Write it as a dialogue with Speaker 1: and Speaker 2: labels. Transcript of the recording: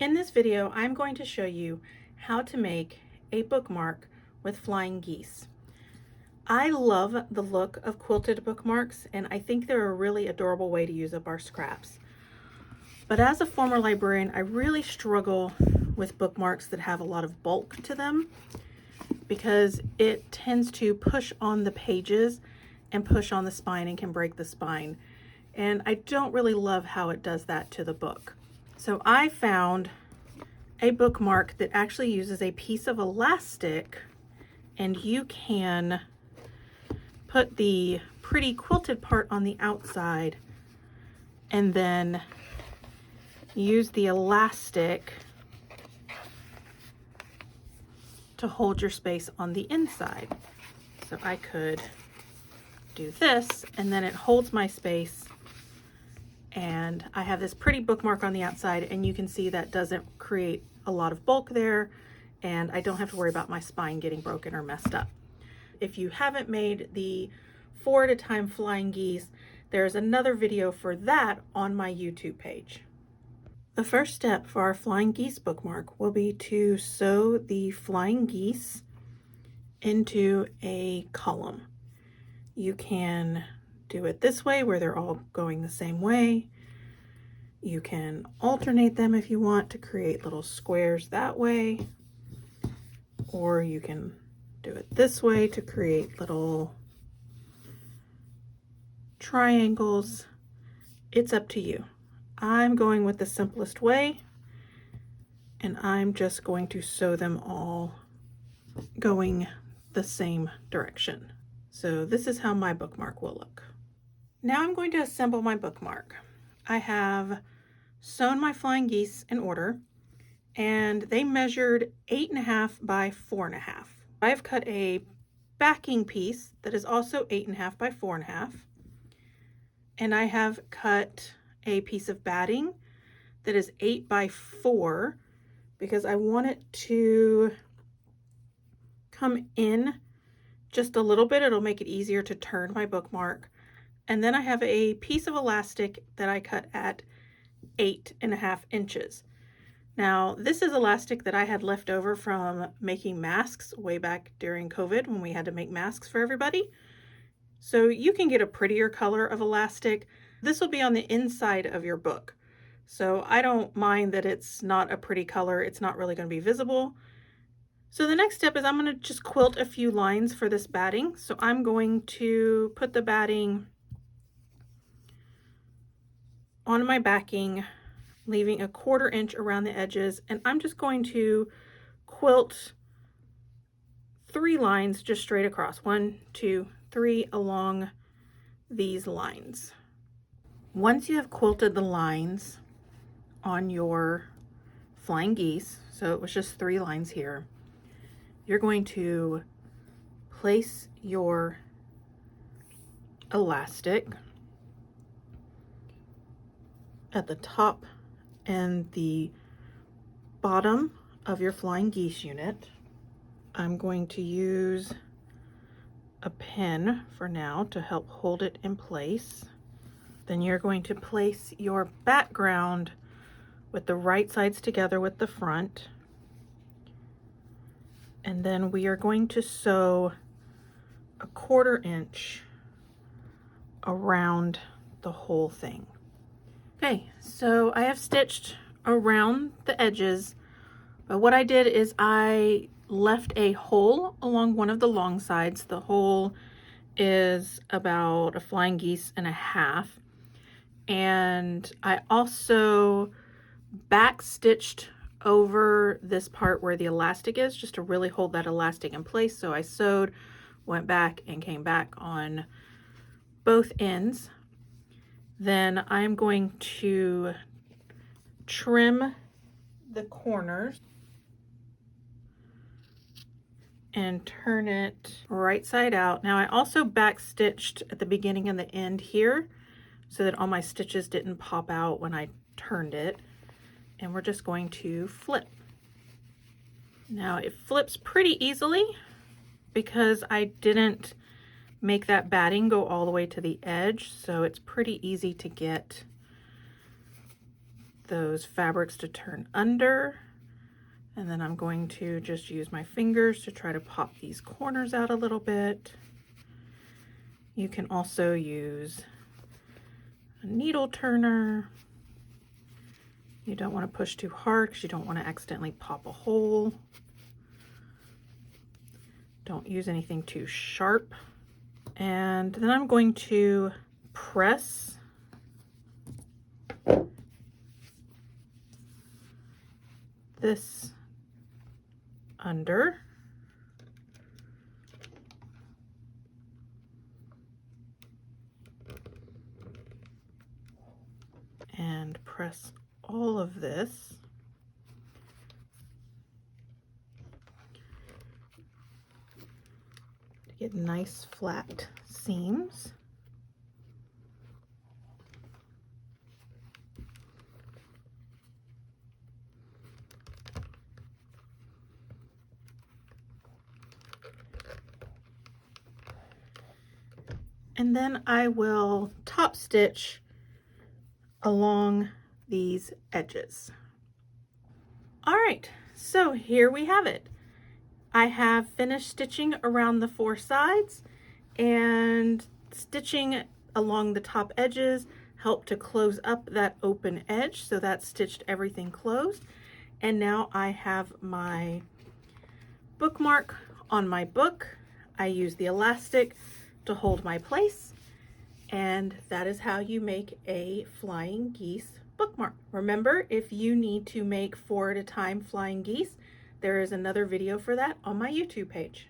Speaker 1: In this video, I'm going to show you how to make a bookmark with flying geese. I love the look of quilted bookmarks, and I think they're a really adorable way to use up our scraps. But as a former librarian, I really struggle with bookmarks that have a lot of bulk to them because it tends to push on the pages and push on the spine and can break the spine. And I don't really love how it does that to the book. So I found a bookmark that actually uses a piece of elastic, and you can put the pretty quilted part on the outside and then use the elastic to hold your space on the inside. So I could do this, and then it holds my space, and I have this pretty bookmark on the outside, and you can see that doesn't create a lot of bulk there, and I don't have to worry about my spine getting broken or messed up. If you haven't made the 4 at a time flying geese, there's another video for that on my YouTube page. The first step for our flying geese bookmark will be to sew the flying geese into a column. You can do it this way where they're all going the same way. You can alternate them if you want to create little squares that way, or you can do it this way to create little triangles. It's up to you. I'm going with the simplest way, and I'm just going to sew them all going the same direction. So this is how my bookmark will look. Now I'm going to assemble my bookmark. I have sewn my flying geese in order, and they measured 8.5 by 4.5. I've cut a backing piece that is also 8.5 by 4.5, and I have cut a piece of batting that is 8 by 4 because I want it to come in just a little bit. It'll make it easier to turn my bookmark. And then I have a piece of elastic that I cut at 8.5 inches. Now, this is elastic that I had left over from making masks way back during COVID when we had to make masks for everybody. So you can get a prettier color of elastic. This will be on the inside of your book. So I don't mind that it's not a pretty color. It's not really going to be visible. So the next step is I'm going to just quilt a few lines for this batting. So I'm going to put the batting on my backing, leaving a 1/4 inch around the edges, and I'm just going to quilt 3 lines just straight across. 1, 2, 3 along these lines. Once you have quilted the lines on your flying geese, so it was just 3 lines here, you're going to place your elastic at the top and the bottom of your flying geese unit. I'm going to use a pin for now to help hold it in place. Then you're going to place your background with the right sides together with the front. And then we are going to sew a 1/4 inch around the whole thing. Okay, so I have stitched around the edges, but what I did is I left a hole along one of the long sides. The hole is about 1.5 flying geese, and I also back stitched over this part where the elastic is, just to really hold that elastic in place. So I sewed, went back, and came back on both ends. Then I'm going to trim the corners and turn it right side out. Now I also back stitched at the beginning and the end here so that all my stitches didn't pop out when I turned it. And we're just going to flip. Now it flips pretty easily because I didn't make that batting go all the way to the edge, so it's pretty easy to get those fabrics to turn under, and then I'm going to just use my fingers to try to pop these corners out a little bit. You can also use a needle turner. You don't want to push too hard because you don't want to accidentally pop a hole. Don't use anything too sharp. And then I'm going to press this under. And press all of this. To get nice flat seams. And then I will top stitch along these edges. All right, so here we have it. I have finished stitching around the 4 sides, and stitching along the top edges helped to close up that open edge, so that stitched everything closed. And now I have my bookmark on my book. I use the elastic to hold my place, and that is how you make a flying geese bookmark. Remember, if you need to make 4 at a time flying geese, there is another video for that on my YouTube page.